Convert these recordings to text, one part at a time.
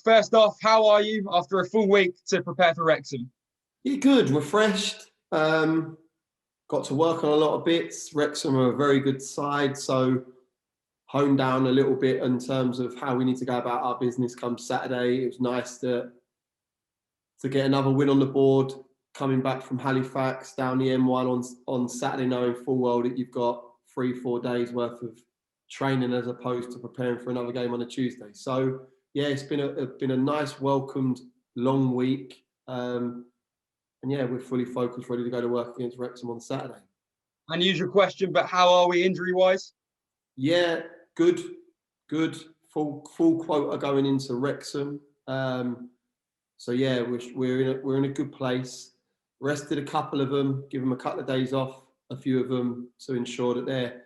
first off, how are you after a full week to prepare for Wrexham? Yeah, good, refreshed. Got to work on a lot of bits. Wrexham are a very good side, so honed down a little bit in terms of how we need to go about our business come Saturday. It was nice to get another win on the board, coming back from Halifax down the M1 on Saturday, knowing full well that you've got 3-4 days worth of training as opposed to preparing for another game on a Tuesday. So yeah, it's been a nice, welcomed long week. And yeah, we're fully focused, ready to go to work against Wrexham on Saturday. Unusual question, but how are we injury-wise? Yeah, good. Full quota going into Wrexham. So yeah, we're in a good place. Rested a couple of them, give them a couple of days off, a few of them, to ensure that they're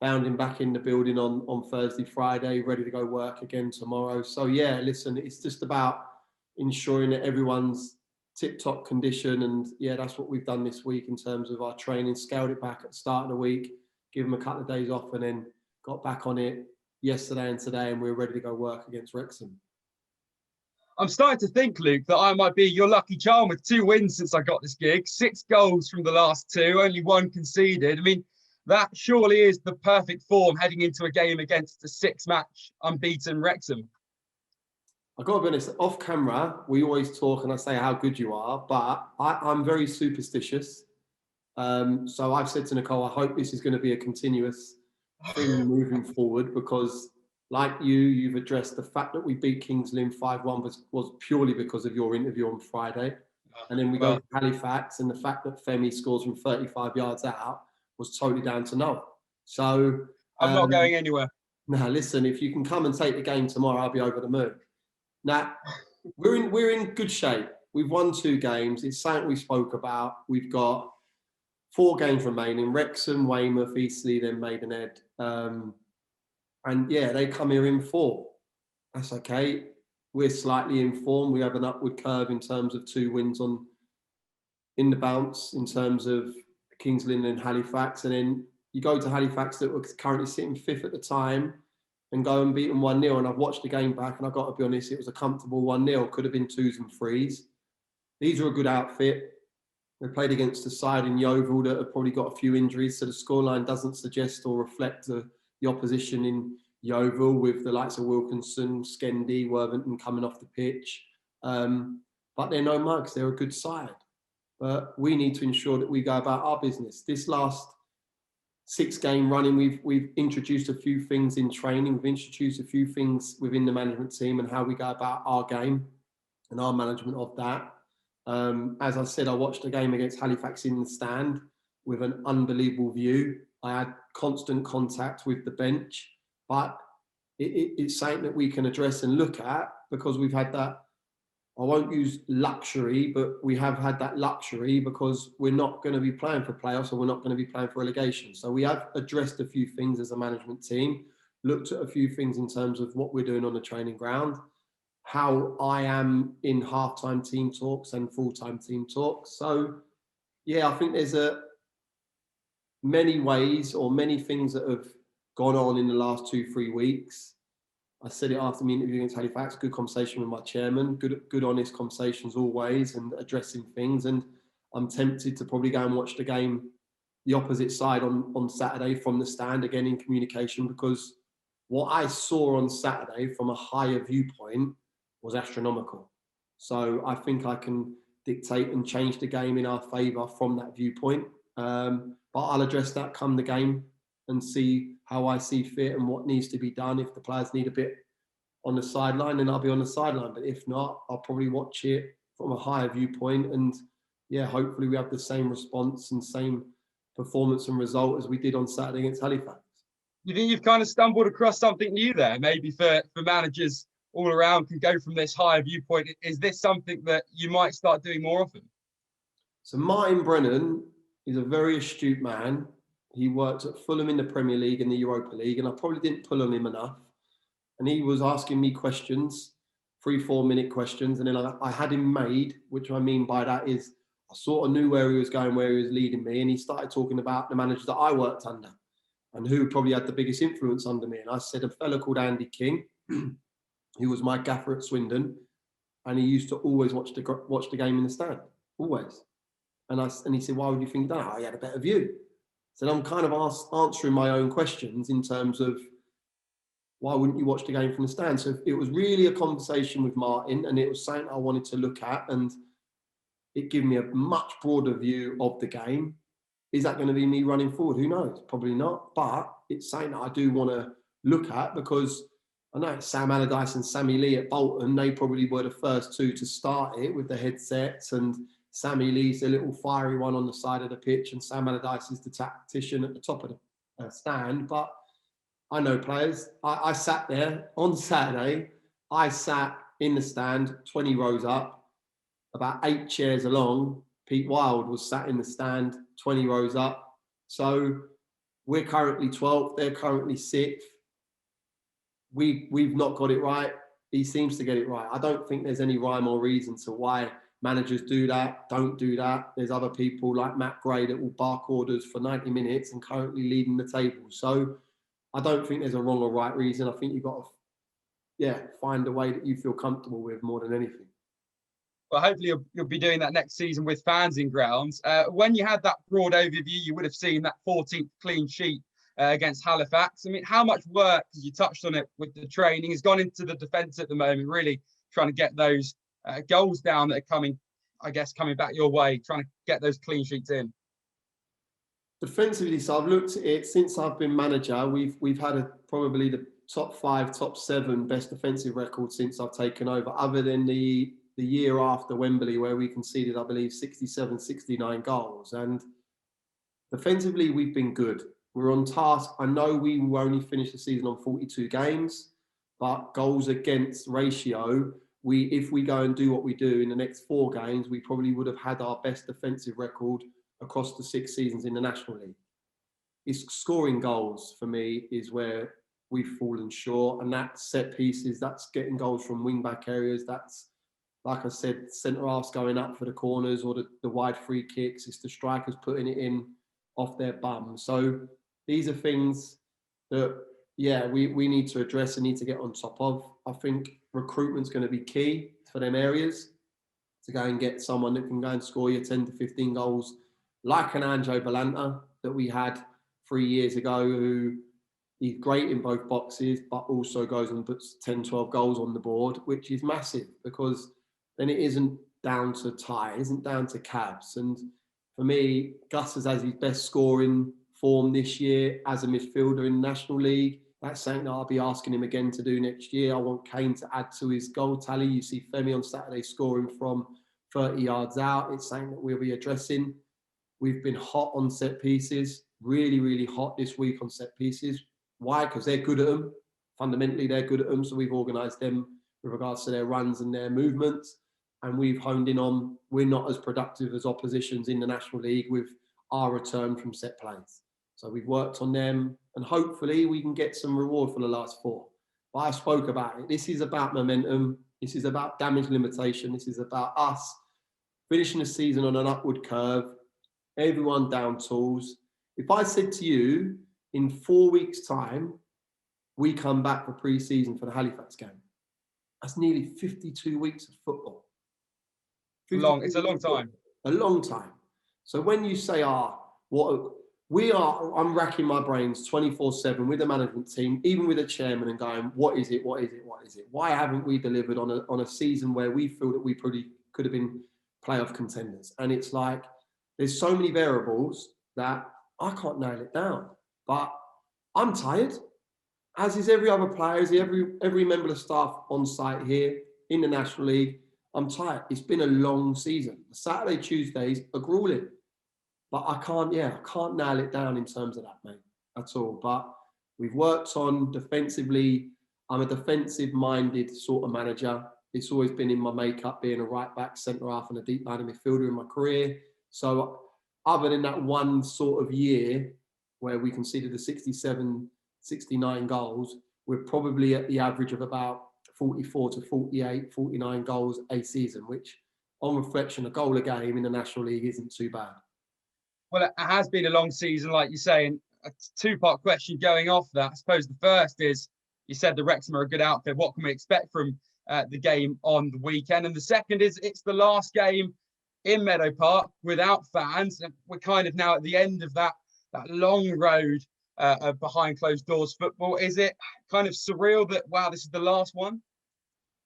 bounding back in the building on Thursday, Friday, ready to go work again tomorrow. So yeah, listen, it's just about ensuring that everyone's tip-top condition, and yeah, that's what we've done this week in terms of our training. Scaled it back at the start of the week, give them a couple of days off, and then got back on it yesterday and today, and we're ready to go work against Wrexham. I'm starting to think, Luke, that I might be your lucky charm with 2 wins since I got this gig. 6 goals from the last 2, only 1 conceded. I mean, that surely is the perfect form heading into a game against a 6-match unbeaten Wrexham. I've got to be honest, off camera, we always talk and I say how good you are, but I'm very superstitious. So I've said to Nicole, I hope this is going to be a continuous thing moving forward, because like you've addressed the fact that we beat Kings Lynn 5-1 was purely because of your interview on Friday. And then we go to Halifax, and the fact that Femi scores from 35 yards out was totally down to Noah. So I'm not going anywhere. Now, listen, if you can come and take the game tomorrow, I'll be over the moon. Now, we're in good shape. We've won 2 games. It's something we spoke about. We've got 4 games remaining: Wrexham, Weymouth, Eastleigh, then Maidenhead. And yeah, they come here in 4. That's okay. We're slightly in form. We have an upward curve in terms of 2 wins in the bounce in terms of Kings Lynn and Halifax. And then you go to Halifax, that were currently sitting 5th at the time, and go and beat them 1-0. And I've watched the game back, and I've got to be honest, it was a comfortable 1-0. Could have been 2s and 3s. These are a good outfit. We played against a side in Yeovil that have probably got a few injuries, so the scoreline doesn't suggest or reflect the opposition in Yeovil, with the likes of Wilkinson, Skendi, Worthington coming off the pitch. But they're no mugs. They're a good side. But we need to ensure that we go about our business. This last 6-game running, we've introduced a few things in training. We've introduced a few things within the management team and how we go about our game and our management of that. As I said, I watched a game against Halifax in the stand with an unbelievable view. I had constant contact with the bench, but it's something that we can address and look at, because we've had that, I won't use luxury, but we have had that luxury because we're not going to be playing for playoffs, or we're not going to be playing for relegation. So we have addressed a few things as a management team, looked at a few things in terms of what we're doing on the training ground, how I am in half-time team talks and full-time team talks. So yeah, I think there's many ways or many things that have gone on in the last 2-3 weeks. I said it after my interview against Halifax, good conversation with my chairman, good honest conversations always, and addressing things. And I'm tempted to probably go and watch the game, the opposite side on Saturday from the stand, again in communication, because what I saw on Saturday from a higher viewpoint was astronomical. So I think I can dictate and change the game in our favour from that viewpoint. But I'll address that come the game and see how I see fit and what needs to be done. If the players need a bit on the sideline, then I'll be on the sideline. But if not, I'll probably watch it from a higher viewpoint. And yeah, hopefully we have the same response and same performance and result as we did on Saturday against Halifax. You think you've kind of stumbled across something new there, maybe for managers all around can go from this higher viewpoint? Is this something that you might start doing more often? So Martin Brennan is a very astute man. He worked at Fulham in the Premier League and the Europa League, and I probably didn't pull on him enough. And he was asking me questions, 3-4 minute questions, and then I had him made, which I mean by that is I sort of knew where he was going, where he was leading me, and he started talking about the managers that I worked under and who probably had the biggest influence under me. And I said a fellow called Andy King, who was my gaffer at Swindon, and he used to always watch the game in the stand, always. And he said, why would you think that? Oh, he had a better view. So I'm kind of answering my own questions in terms of why wouldn't you watch the game from the stand? So it was really a conversation with Martin, and it was something I wanted to look at, and it gave me a much broader view of the game. Is that going to be me running forward? Who knows? Probably not. But it's something that I do want to look at, because I know Sam Allardyce and Sammy Lee at Bolton, they probably were the first two to start it with the headsets, and Sammy Lee's the little fiery one on the side of the pitch, and Sam Allardyce is the tactician at the top of the stand. But I know players. I sat there on Saturday. I sat in the stand, 20 rows up, about 8 chairs along. Pete Wild was sat in the stand, 20 rows up. So we're currently 12th. They're currently 6th. We've not got it right. He seems to get it right. I don't think there's any rhyme or reason to why managers do that, don't do that. There's other people like Matt Gray that will bark orders for 90 minutes and currently leading the table. So I don't think there's a wrong or right reason. I think you've got to, find a way that you feel comfortable with more than anything. Well, hopefully you'll be doing that next season with fans in grounds. When you had that broad overview, you would have seen that 14th clean sheet against Halifax. I mean, how much work, as you touched on it with the training, has gone into the defence at the moment, really trying to get those goals down that are coming back your way, trying to get those clean sheets in? Defensively, so I've looked at it since I've been manager. We've had probably the top 5, top 7 best defensive records since I've taken over, other than the year after Wembley, where we conceded, I believe, 67, 69 goals. And defensively, we've been good. We're on task. I know we will only finish the season on 42 games, but goals against ratio, if we go and do what we do in the next 4 games, we probably would have had our best defensive record across the 6 seasons in the National League. It's scoring goals for me is where we've fallen short, and that's set pieces, that's getting goals from wing back areas, that's, like I said, centre halves going up for the corners or the wide free kicks. It's the strikers putting it in off their bum. So these are things that, we need to address and need to get on top of. I think recruitment's going to be key for them areas, to go and get someone that can go and score you 10 to 15 goals, like an Anjo Balanta that we had 3 years ago, who he's great in both boxes, but also goes and puts 10, 12 goals on the board, which is massive, because then it isn't down to Ty, it isn't down to Cabs. And for me, Gus has his best scoring form this year as a midfielder in the National League. That's something that I'll be asking him again to do next year. I want Kane to add to his goal tally. You see Femi on Saturday scoring from 30 yards out. It's something that we'll be addressing. We've been hot on set pieces, really, really hot this week on set pieces. Why? Because they're good at them. Fundamentally, they're good at them. So we've organised them with regards to their runs and their movements. And we've honed in on, we're not as productive as oppositions in the National League with our return from set plays. So we've worked on them, and hopefully we can get some reward for the last 4. But I spoke about it. This is about momentum. This is about damage limitation. This is about us finishing the season on an upward curve, everyone down tools. If I said to you, in 4 weeks' time, we come back for pre-season for the Halifax game, that's nearly 52 weeks of football. It's a long time. A long time. So when you say, I'm racking my brains 24/7 with the management team, even with the chairman, and going, what is it? What is it? What is it? Why haven't we delivered on a season where we feel that we probably could have been playoff contenders? And it's like, there's so many variables that I can't nail it down. But I'm tired, as is every other player, as every member of staff on site here in the National League. I'm tired. It's been a long season. The Saturday, Tuesdays are grueling. But I can't nail it down in terms of that, mate. That's all. But we've worked on defensively. I'm a defensive-minded sort of manager. It's always been in my makeup, being a right-back, centre-half and a deep-line midfielder in my career. So other than that one sort of year where we conceded the 67, 69 goals, we're probably at the average of about 44 to 48, 49 goals a season, which on reflection, a goal a game in the National League isn't too bad. Well, it has been a long season, like you say, and a 2-part question going off that. I suppose the first is, you said the Wrexham are a good outfit. What can we expect from the game on the weekend? And the second is it's the last game in Meadow Park without fans. And we're kind of now at the end of that long road of behind closed doors football. Is it kind of surreal that, wow, this is the last one?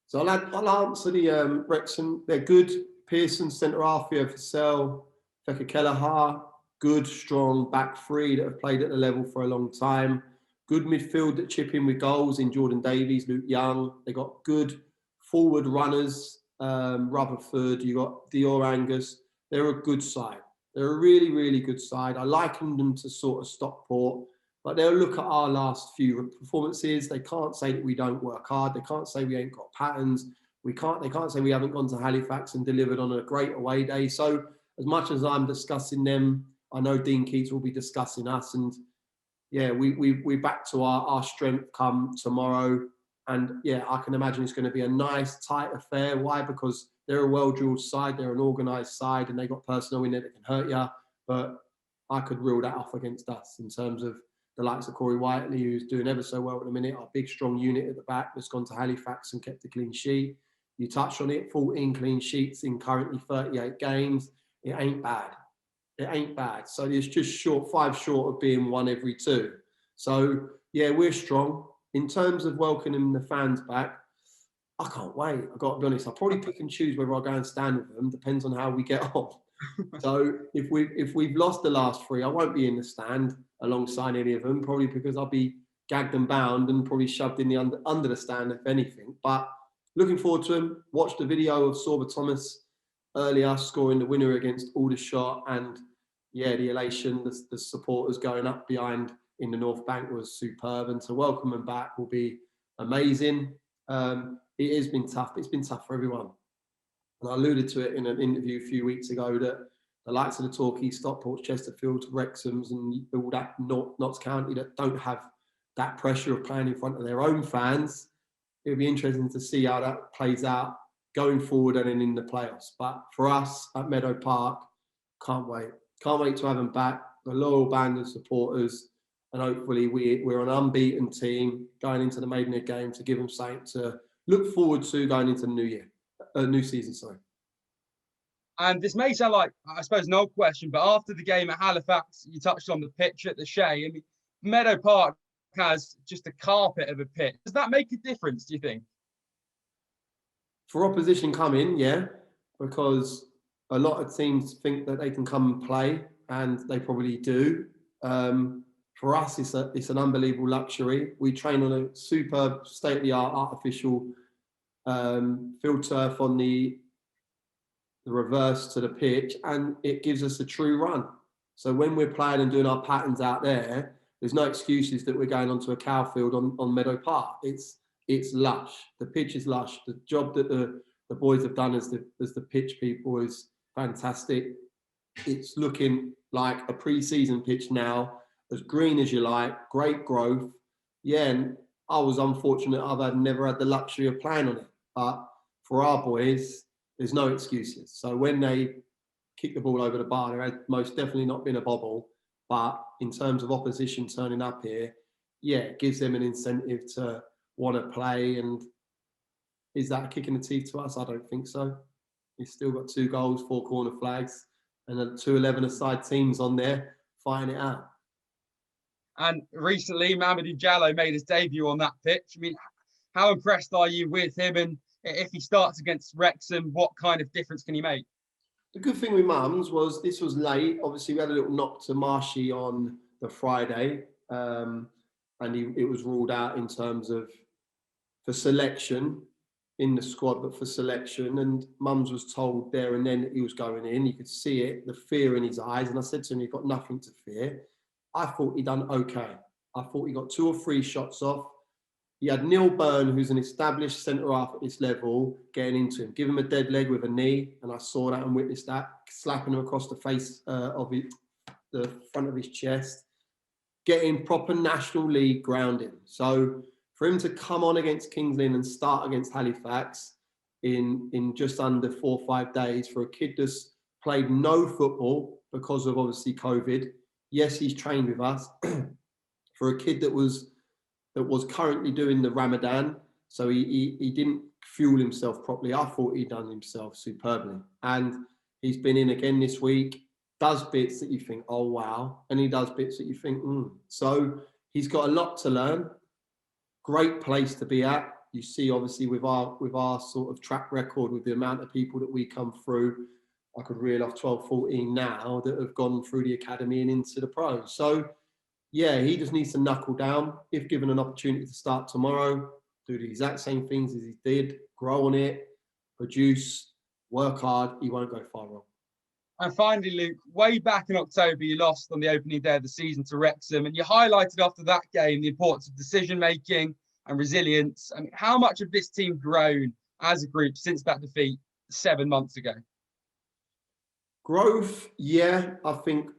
So I'll answer the Wrexham. They're good. Pearson, centre half, Fussell, Fekir Kelleher, good, strong back three that have played at the level for a long time. Good midfield that chip in with goals in Jordan Davies, Luke Young. They got good forward runners, Rutherford. You got Dior Angus. They're a good side. They're a really, really good side. I liken them to sort of Stockport, but they'll look at our last few performances. They can't say that we don't work hard. They can't say we ain't got patterns. They can't say we haven't gone to Halifax and delivered on a great away day. So as much as I'm discussing them, I know Dean Keats will be discussing us. And yeah, we're back to our strength come tomorrow. And yeah, I can imagine it's going to be a nice, tight affair. Why? Because they're a well-drilled side, they're an organised side, and they got personnel in there that can hurt you. But I could rule that off against us in terms of the likes of Corey Whiteley, who's doing ever so well at the minute, our big, strong unit at the back that's gone to Halifax and kept a clean sheet. You touched on it, 14 clean sheets in currently 38 games. It ain't bad. It ain't bad. So it's just five short of being one every two. So yeah, we're strong. In terms of welcoming the fans back, I can't wait. I've got to be honest. I'll probably pick and choose whether I go and stand with them. Depends on how we get on. So if we've lost the last three, I won't be in the stand alongside any of them, probably because I'll be gagged and bound and probably shoved in the under the stand, if anything. But looking forward to him. Watched the video of Sorba Thomas earlier scoring the winner against Aldershot, and yeah, the elation, the supporters going up behind in the North Bank was superb, and to welcome them back will be amazing. It has been tough. It's been tough for everyone. And I alluded to it in an interview a few weeks ago that the likes of the Torquay, Stockport, Chesterfield, Wrexhams and all that Notts County that don't have that pressure of playing in front of their own fans, it'll be interesting to see how that plays out going forward and then in the playoffs. But for us at Meadow Park, can't wait. Can't wait to have them back, a loyal band of supporters, and hopefully we're an unbeaten team going into the Maidenhead game to give them something to look forward to going into the new season. Sorry. And this may sound like, I suppose, an old question, but after the game at Halifax, you touched on the pitch at the Shea. I mean, Meadow Park has just a carpet of a pitch. Does that make a difference, do you think? For opposition coming, yeah, because a lot of teams think that they can come and play, and they probably do. For us, it's an unbelievable luxury. We train on a superb, state-of-the-art artificial field turf on the reverse to the pitch, and it gives us a true run. So when we're playing and doing our patterns out there, there's no excuses that we're going onto a cow field on Meadow Park. It's lush. The pitch is lush. The job that the boys have done as the pitch people is fantastic. It's looking like a pre-season pitch now, as green as you like, great growth. Yeah, and I was unfortunate I've never had the luxury of playing on it. But for our boys, there's no excuses. So when they kick the ball over the bar, there had most definitely not been a bobble. But in terms of opposition turning up here, yeah, it gives them an incentive to want to play. And is that a kick in the teeth to us? I don't think so. We've still got 2 goals, 4 corner flags, and 2 11-a-side teams on there fighting it out. And recently, Mamadou Diallo made his debut on that pitch. I mean, how impressed are you with him? And if he starts against Wrexham, what kind of difference can he make? The good thing with Mums was this was late. Obviously, we had a little knock to Marshy on the Friday, and it was ruled out in terms of for selection in the squad, but for selection. And Mums was told there and then that he was going in. You could see it, the fear in his eyes. And I said to him, "You've got nothing to fear." I thought he done okay. I thought he got 2 or 3 shots off. He had Neil Byrne, who's an established centre-half at this level, getting into him. Give him a dead leg with a knee, and I saw that and witnessed that, slapping him across the face of the front of his chest, getting proper National League grounding. So for him to come on against Kings Lynn and start against Halifax in just under 4 or 5 days, for a kid that's played no football because of obviously COVID, yes, he's trained with us. For a kid that was that was currently doing the Ramadan. So he didn't fuel himself properly. I thought he'd done himself superbly. And he's been in again this week, does bits that you think, oh, wow. And he does bits that you think, So he's got a lot to learn. Great place to be at. You see, obviously, with our sort of track record, with the amount of people that we come through, I could reel off 12, 14 now that have gone through the academy and into the pros. So, yeah, he just needs to knuckle down. If given an opportunity to start tomorrow, do the exact same things as he did, grow on it, produce, work hard, he won't go far wrong. And finally, Luke, way back in October, you lost on the opening day of the season to Wrexham, and you highlighted after that game the importance of decision-making and resilience. I mean, how much have this team grown as a group since that defeat 7 months ago? Growth, yeah, I think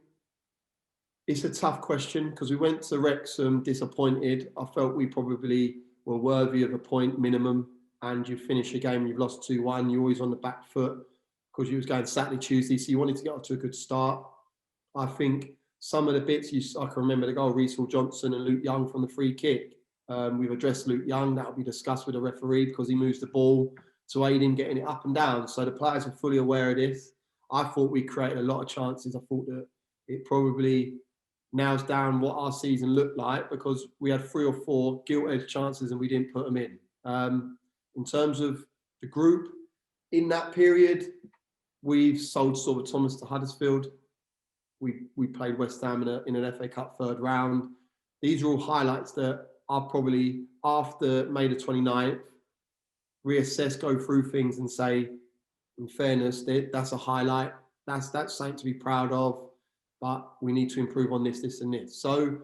it's a tough question because we went to Wrexham disappointed. I felt we probably were worthy of a point minimum, and you finish a game, you've lost 2-1, you're always on the back foot because you was going Saturday, Tuesday, so you wanted to get off to a good start. I think some of the bits, I can remember the goal, Reece Johnson and Luke Young from the free kick. We've addressed Luke Young, that will be discussed with the referee because he moves the ball to aid in getting it up and down. So the players are fully aware of this. I thought we created a lot of chances. I thought that it probably nails down what our season looked like because we had 3 or 4 gilt-edged chances and we didn't put them in. In terms of the group, in that period, we've sold Silver Thomas to Huddersfield. We played West Ham in an FA Cup 3rd round. These are all highlights that I'll probably, after May the 29th, reassess, go through things and say, in fairness, that's a highlight. That's something to be proud of, but we need to improve on this, and this. So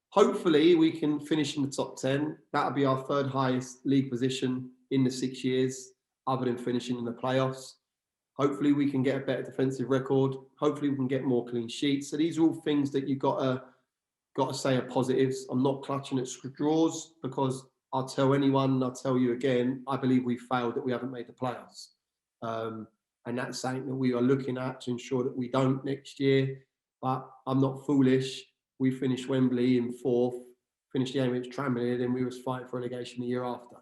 hopefully we can finish in the top 10. That'll be our 3rd highest league position in the 6 years, other than finishing in the playoffs. Hopefully we can get a better defensive record. Hopefully we can get more clean sheets. So these are all things that you've got to say are positives. I'm not clutching at straws because I'll tell anyone, and I'll tell you again, I believe we failed that we haven't made the playoffs. And that's something that we are looking at to ensure that we don't next year. But I'm not foolish. We finished Wembley in 4th, finished the game against Tranmere, and we was fighting for relegation the year after.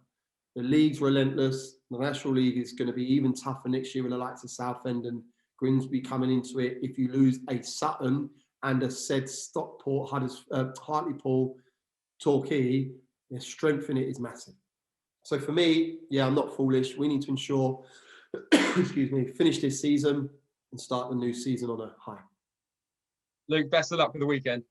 The league's relentless. The National League is going to be even tougher next year with the likes of Southend and Grimsby coming into it. If you lose a Sutton and a said Stockport, Hartlepool, Torquay, their strength in it is massive. So for me, yeah, I'm not foolish. We need to ensure, finish this season and start the new season on a high. Luke, best of luck for the weekend.